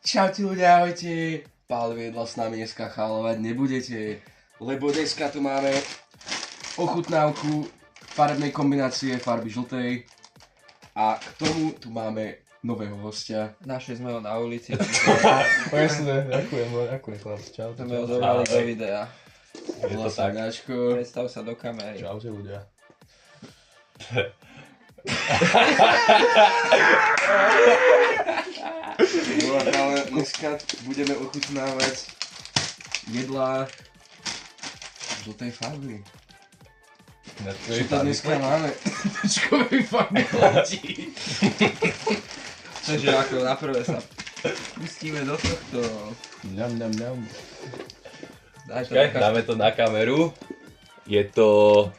Čaute ľudia, ahojte. Pál Viedla s nami dneska chálovať nebudete, lebo dneska tu máme ochutnávku farebnej kombinácie farby žltej a k tomu tu máme nového hostia. Našli sme ho na ulici. Presne, ďakujem chlapci, čaute. Sme ho zobrali do videa. Volá sa Gáčko. Predstav sa do kamery. Čaute ľudia. No ale dneska budeme ochutnávať jedlá žltej farby. Čo to dneska máme? Čkovej farby letí. Takže ako na prvé sa pustíme do tohto. Ňam. Daj to Okay, dáme to na kameru. Je to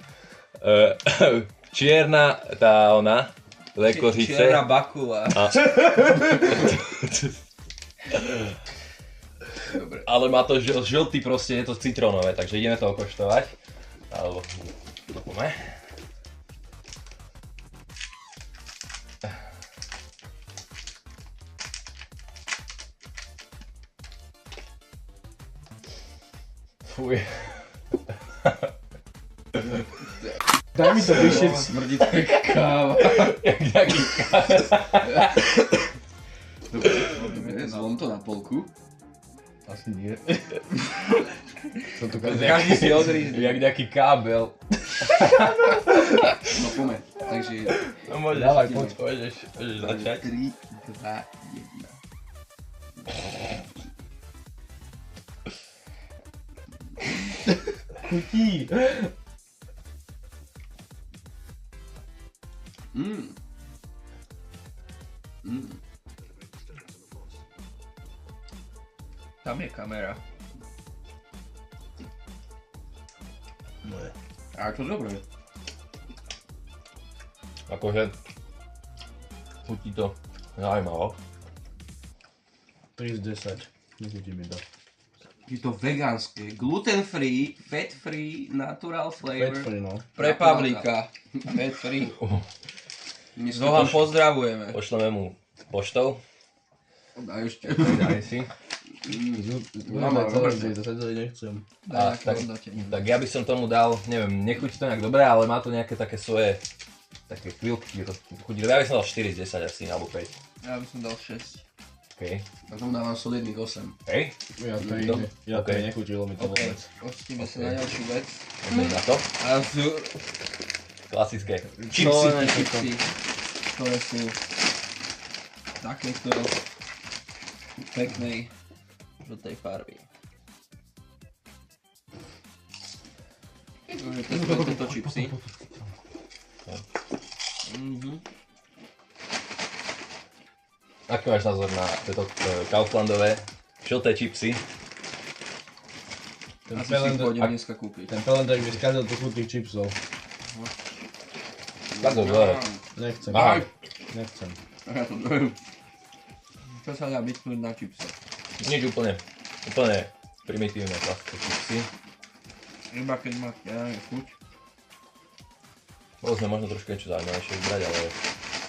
čierna tá ona, lekořice. Čierna bakula. Dobre. Ale má to žltý proste, je to citrónové, takže ideme to okoštovať. Alebo dopome. Fuj. Daj mi to vyššie. Smrdí to jak káva. Jak nejaký Dobre, zlom to na polku. Asi nie. Som tu Každý si odrízne. jak nejaký kábel. No poďme. Takže No môžeš, Dávaj, poď, poď. môžeš začať. 3, 2, 1. chutí. Tam je kamera. A to dobre. Akože chutí to zaujímavo. 3 z 10. Nechutí mi to. Je to vegánske, gluten free, fat free, natural flavor. Fat free, no. Pre Pavlíka. Fat free. Dneska Zohan pozdravujeme. Pošleme mu poštou. A ešte. Daj si. Máme celé, to sa nechcem. A, Daj tak, ako hodnotenie. tak ja by som tomu dal, neviem, nechutí to nejak dobre, ale má to nejaké také svoje, také chvíľky, je to chutí dobre. Ja by som dal 4 z 10 asi, alebo 5. Ja by som dal 6. OK. A tomu dávam solidných 8. Hej, Ja to No, ja to okej. nechutilo mi to OK, vôbec. pustíme sa na ďalšiu vec. poďme na to. A sú Klasické. čolené čipsy, ktoré sú takéto peknej žltej farby. Testujeme tieto čipsy. Aký máš názor na tieto Kauflandové žlté čipsy? Ten Asi si ich pelender, pôjdem dneska kúpiť. ten pelender mi skázal tu chutných čipsov. Tak dobre. Nechcem. Aha. Nechcem. Ja to dojem. Čo sa dá vytknúť na čipse? Nič úplne primitívne klasické čipsy. Iba keď máte, ja neviem, chuť. Bolo sme možno trošku niečo zaujímavejšie vybrať, ale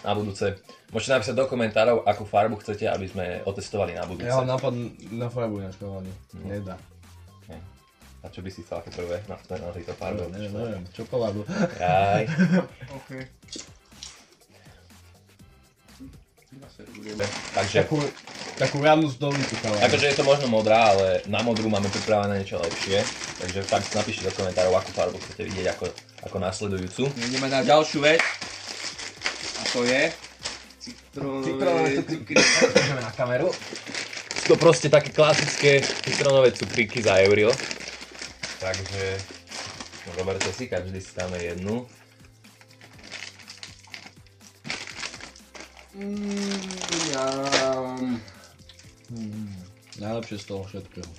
na budúce. Môžete napísať do komentárov, akú farbu chcete, aby sme otestovali na budúce. Ja mám nápad na farbu ináč chalani. Nedá. A čo by si chcel ako prvé na tejto farbe? Neviem, čokoládu. Jaj. OK. Takže, Takú riadnu stolicu chalani. akože je to možno modrá, ale na modrú máme pripravené niečo lepšie. Takže fakt napíšte do komentárov, akú farbu chcete vidieť ako nasledujúcu. Ideme na ďalšiu vec. A to je... Citrónové cukry. Ideme na kameru. Sú to proste také klasické citrónové cukríky za euro. Takže zoberte si, každý si dáme jednu. Najlepšie z toho všetkého.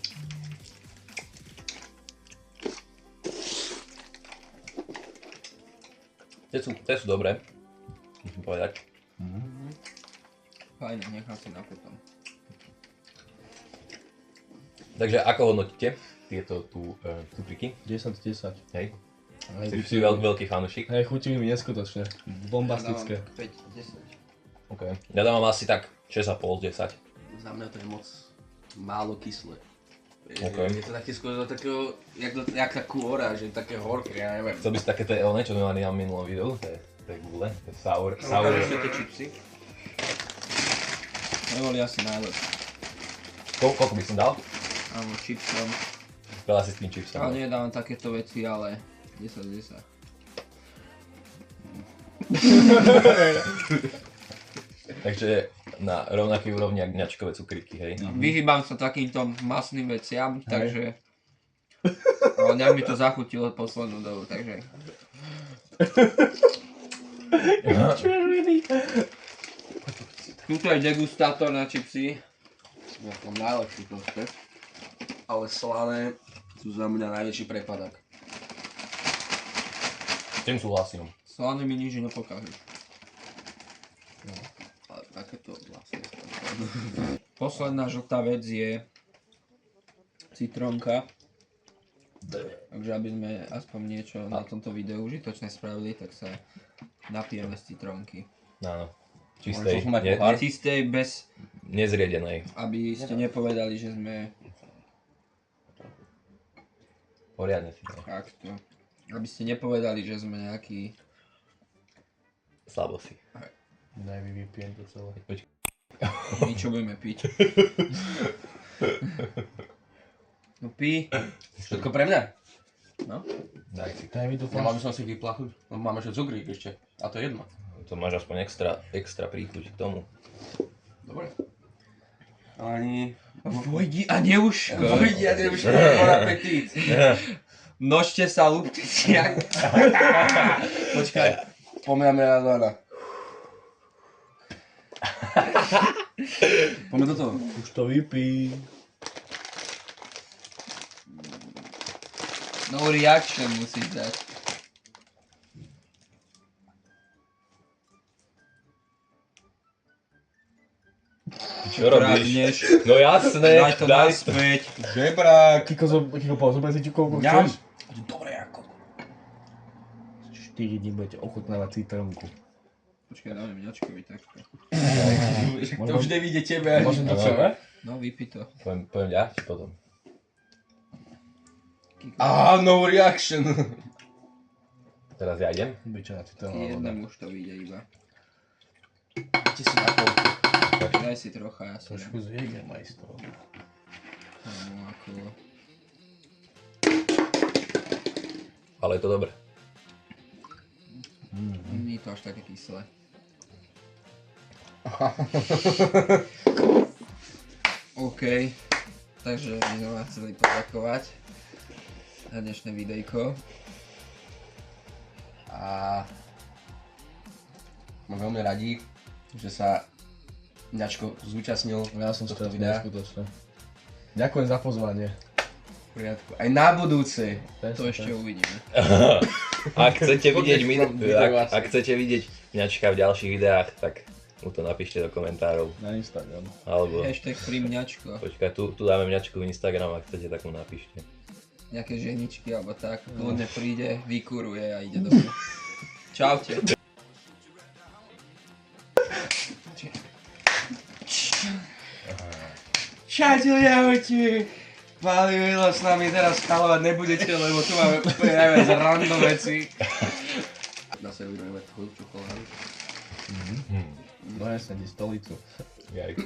Tie sú dobré, musím povedať. Fajn, nechám si na potom. Takže ako hodnotíte tieto tu cukriky? 10 z 10. Hej? Hej, Si veľký fanúšik? Hej, chutí mi neskutočne. Bombastické. 5, 10. OK. Ja dávam asi tak 6,5 z 10. Za mňa to je moc málo kyslé. Okay. Je to také skôr do takého, jak tá kôra, že také horké, ja neviem. Chcel by si také tie elne, čo sme mali na minulom videu, to je gule, to je sour. Ukážeš tie čipsy? Neboli asi najlepšie. Koľko by som dal? Áno, chipsom. Veľa si s tým chipsom. Ale nedávam takéto veci, ale 10 z 10. Takže na rovnakej úrovni ako ňačkové cukríky, hej? Vyhýbam sa takýmto masným veciam, takže... Ale nejak mi to zachutilo poslednú dobu, takže... Tuto je degustátor na čipsy. Ja to najlepší proste. Ale slané sú za mňa najväčší prepadak. S tým súhlasím. Slané mi nič nepokážeš. Ale takéto vlastne. Posledná žltá vec je citrónka. Takže aby sme aspoň niečo na tomto videu užitočné spravili, tak sa napijeme z citrónky. Áno. Čistej, Môžeš mať pohár? Čistej, bez, nezriedenej. aby ste nepovedali, že sme Poriadne si daj. takto. Aby ste nepovedali, že sme nejaký... Slabo si. Daj mi vypijem to celé. My čo budeme piť. No pí. Všetko pre mňa? No. Daj si. Daj mi to Nemal by flash. som si vyplachnúť. No, máme ešte cukrík ešte. A to je jedno. To máš aspoň extra príchuť k tomu. Dobre. Ani... Vojdi a neuško. Vojdi, ja neviem, že bon apetít. Nožte sa, lúbte si. Počkaj. Pomenáme na Dana. Poďme do toho. Už to vypí. No reaction musíš dať. Čo robíš? No jasné, Daj to daj to. naspäť. Žebrák. Kiko, zober si ti koľko Ňam. chceš. Dobre ako. 4 dní budete ochutnávať citrónku. Počkaj, dáme mňačkovi takto. To už nevíde tebe. Môžem to Áno. celé? No vypí to. Poviem ja, či potom. No reaction. Teraz ja idem. Byča na citrónová voda. Jednému už to vyjde iba. Ti si na polku. Daj si trocha, ja som Trošku z Jägermeisterov. ako... Ale je to dobré. Nie je to až také kyslé. OK. Takže my sme vám chceli poďakovať za dnešné videjko. A sme veľmi radi, že sa Ňačko zúčastnil Ja som tohto šťastný, videa. skutočne. Ďakujem za pozvanie. V poriadku. Aj na budúce. To ešte uvidíme. Ak chcete vidieť, Video asi. ak chcete vidieť Mňačka v ďalších videách, tak mu to napíšte do komentárov. Na Instagram. Alebo, Hashtag primňačko. počkaj, tu dáme Mňačku v Instagram, ak chcete, tak mu napíšte. Nejaké ženičky alebo tak. Kľudne príde, vykuruje a ide domov. Čaute. Čatelia, ahojte. Pálivilo s nami teraz schalovať nebudete, lebo tu máme úplne najviac random veci. Naservírujeme tvoju čokoládu. Donesem ti stolicu. Jaj.